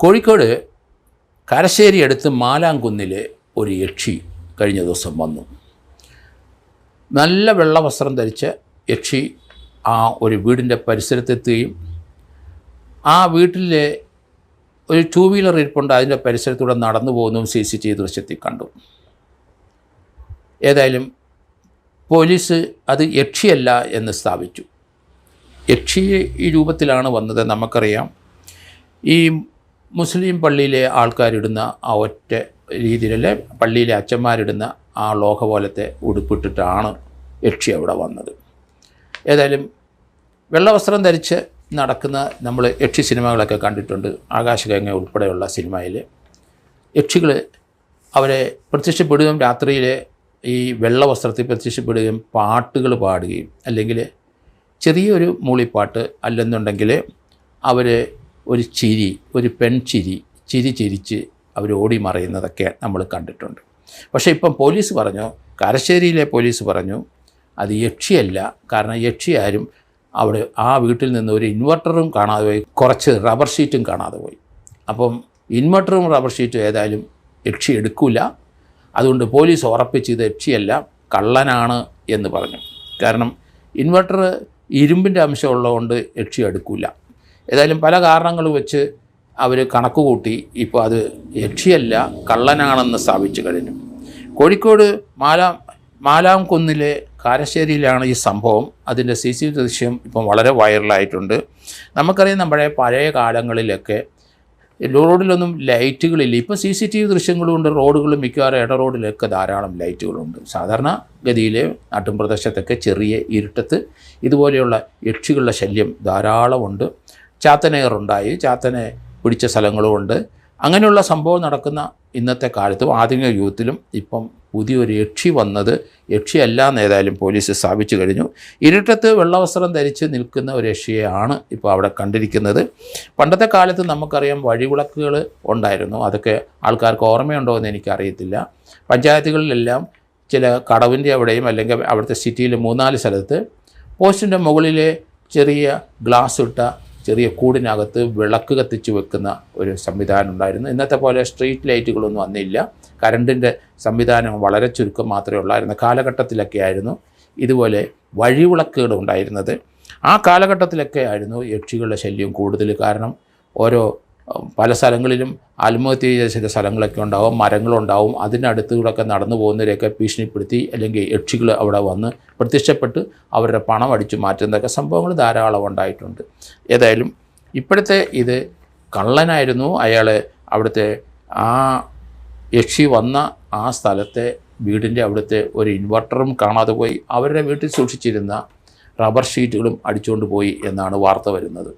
കോഴിക്കോട് കരശ്ശേരി അടുത്ത് മാലാംകുന്നിൽ ഒരു യക്ഷി കഴിഞ്ഞ ദിവസം വന്നു. നല്ല വെള്ള വസ്ത്രം ധരിച്ച യക്ഷി ആ ഒരു വീടിൻ്റെ പരിസരത്തെത്തുകയും ആ വീട്ടിലെ ഒരു 2 വീലർ ഇരിപ്പുണ്ട്, അതിൻ്റെ പരിസരത്തൂടെ നടന്നു പോകുന്നതും CCTV ദൃശ്യത്തിൽ കണ്ടു. ഏതായാലും പോലീസ് അത് യക്ഷിയല്ല എന്ന് സ്ഥാപിച്ചു. യക്ഷി ഈ രൂപത്തിലാണ് വന്നത്. നമുക്കറിയാം, ഈ മുസ്ലിം പള്ളിയിലെ ആൾക്കാരിടുന്ന ആ ഒറ്റ രീതിയിലെ പള്ളിയിലെ അച്ഛന്മാരിടുന്ന ആ ലോഹ പോലത്തെ ഉടുപ്പിട്ടിട്ടാണ് യക്ഷി അവിടെ വന്നത്. ഏതായാലും വെള്ളവസ്ത്രം ധരിച്ച് നടക്കുന്ന നമ്മൾ യക്ഷി സിനിമകളൊക്കെ കണ്ടിട്ടുണ്ട്. ആകാശഗംഗ ഉൾപ്പെടെയുള്ള സിനിമയിൽ യക്ഷികൾ അവരെ പ്രത്യക്ഷപ്പെടുകയും രാത്രിയിൽ ഈ വെള്ളവസ്ത്രത്തിൽ പ്രത്യക്ഷപ്പെടുകയും പാട്ടുകൾ പാടുകയും അല്ലെങ്കിൽ ചെറിയൊരു മൂളിപ്പാട്ട് അല്ലെന്നുണ്ടെങ്കിൽ അവർ ഒരു ചിരി, ഒരു പെൺചിരി ചിരിച്ച് അവർ ഓടി മറയുന്നതൊക്കെ നമ്മൾ കണ്ടിട്ടുണ്ട്. പക്ഷേ ഇപ്പം പോലീസ് പറഞ്ഞു, കരശ്ശേരിയിലെ പോലീസ് പറഞ്ഞു അത് യക്ഷിയല്ല. കാരണം യക്ഷി ആരും അവിടെ ആ വീട്ടിൽ നിന്ന് ഒരു ഇൻവെർട്ടറും കാണാതെ പോയി, കുറച്ച് റബ്ബർ ഷീറ്റും കാണാതെ പോയി. അപ്പം ഇൻവെർട്ടറും റബ്ബർ ഷീറ്റും ഏതായാലും യക്ഷി എടുക്കില്ല. അതുകൊണ്ട് പോലീസ് ഉറപ്പിച്ച് ഇത് യക്ഷിയല്ല, കള്ളനാണ് എന്ന് പറഞ്ഞു. കാരണം ഇൻവെർട്ടർ ഇരുമ്പിൻ്റെ അംശമുള്ളതുകൊണ്ട് യക്ഷി എടുക്കില്ല. ഏതായാലും പല കാരണങ്ങൾ വെച്ച് അവർ കണക്ക് കൂട്ടി ഇപ്പോൾ അത് യക്ഷിയല്ല, കള്ളനാണെന്ന് സ്ഥാപിച്ചു കഴിഞ്ഞു. കോഴിക്കോട് മാലാംകുന്നിലെ കാരശ്ശേരിയിലാണ് ഈ സംഭവം. അതിൻ്റെ CCTV ദൃശ്യം ഇപ്പം വളരെ വൈറലായിട്ടുണ്ട്. നമുക്കറിയാം, നമ്മുടെ പഴയ കാലങ്ങളിലൊക്കെ റോഡിലൊന്നും ലൈറ്റുകളില്ല. ഇപ്പോൾ CCTV ദൃശ്യങ്ങളുണ്ട്. റോഡുകളും മിക്കവാറും ഇട റോഡിലൊക്കെ ധാരാളം ലൈറ്റുകളുണ്ട്. സാധാരണ ഗതിയിൽ നാട്ടുംപ്രദേശത്തൊക്കെ ചെറിയ ഇരുട്ടത്ത് ഇതുപോലെയുള്ള യക്ഷികളുടെ ശല്യം ധാരാളമുണ്ട്. ചാത്തനേറുണ്ടായി, ചാത്തനെ പിടിച്ച സ്ഥലങ്ങളുമുണ്ട്. അങ്ങനെയുള്ള സംഭവം നടക്കുന്ന ഇന്നത്തെ കാലത്തും ആധുനിക യുഗത്തിലും ഇപ്പം പുതിയൊരു യക്ഷി വന്നത് യക്ഷിയല്ല എന്ന് ഏതായാലും പോലീസ് സ്ഥാപിച്ചു കഴിഞ്ഞു. ഇരുട്ടത്ത് വെള്ളവസ്ത്രം ധരിച്ച് നിൽക്കുന്ന ഒരു യക്ഷിയെയാണ് ഇപ്പോൾ അവിടെ കണ്ടിരിക്കുന്നത്. പണ്ടത്തെ കാലത്ത് നമുക്കറിയാം വഴിവിളക്കുകൾ ഉണ്ടായിരുന്നു. അതൊക്കെ ആൾക്കാർക്ക് ഓർമ്മയുണ്ടോ എന്ന് എനിക്കറിയത്തില്ല. പഞ്ചായത്തുകളിലെല്ലാം ചില കടവിൻ്റെ അവിടെയും അല്ലെങ്കിൽ അവിടുത്തെ സിറ്റിയിൽ 3-4 സ്ഥലത്ത് പോസ്റ്റിൻ്റെ മുകളിൽ ചെറിയ ഗ്ലാസ് ഇട്ട ചെറിയ കൂടിനകത്ത് വിളക്ക് കത്തിച്ച് വെക്കുന്ന ഒരു സംവിധാനം ഉണ്ടായിരുന്നു. ഇന്നത്തെ പോലെ സ്ട്രീറ്റ് ലൈറ്റുകളൊന്നും വന്നില്ല. കറണ്ടിൻ്റെ സംവിധാനം വളരെ ചുരുക്കം മാത്രമേ ഉള്ളായിരുന്നു. കാലഘട്ടത്തിലൊക്കെ ആയിരുന്നു ഇതുപോലെ വഴിവിളക്കുകൾ ഉണ്ടായിരുന്നത്. ആ കാലഘട്ടത്തിലൊക്കെ ആയിരുന്നു യക്ഷികളുടെ ശല്യം കൂടുതൽ. കാരണം പല സ്ഥലങ്ങളിലും ആത്മഹത്യ ചെയ്ത ചില സ്ഥലങ്ങളൊക്കെ ഉണ്ടാവും, മരങ്ങളുണ്ടാവും. അതിനടുത്തുകൂടെയൊക്കെ നടന്നു പോകുന്നവരെയൊക്കെ ഭീഷണിപ്പെടുത്തി അല്ലെങ്കിൽ യക്ഷികൾ അവിടെ വന്ന് പ്രത്യക്ഷപ്പെട്ട് അവരുടെ പണം അടിച്ചു മാറ്റുന്നതൊക്കെ സംഭവങ്ങൾ ധാരാളം ഉണ്ടായിട്ടുണ്ട്. ഏതായാലും ഇപ്പോഴത്തെ ഇത് കള്ളനായിരുന്നു. അയാൾ അവിടുത്തെ ആ യക്ഷി വന്ന ആ സ്ഥലത്തെ വീടിൻ്റെ അവിടുത്തെ ഒരു ഇൻവെർട്ടറും കാണാതെ പോയി. അവരുടെ വീട്ടിൽ സൂക്ഷിച്ചിരുന്ന റബ്ബർ ഷീറ്റുകളും അടിച്ചുകൊണ്ട് പോയി എന്നാണ് വാർത്ത വരുന്നത്.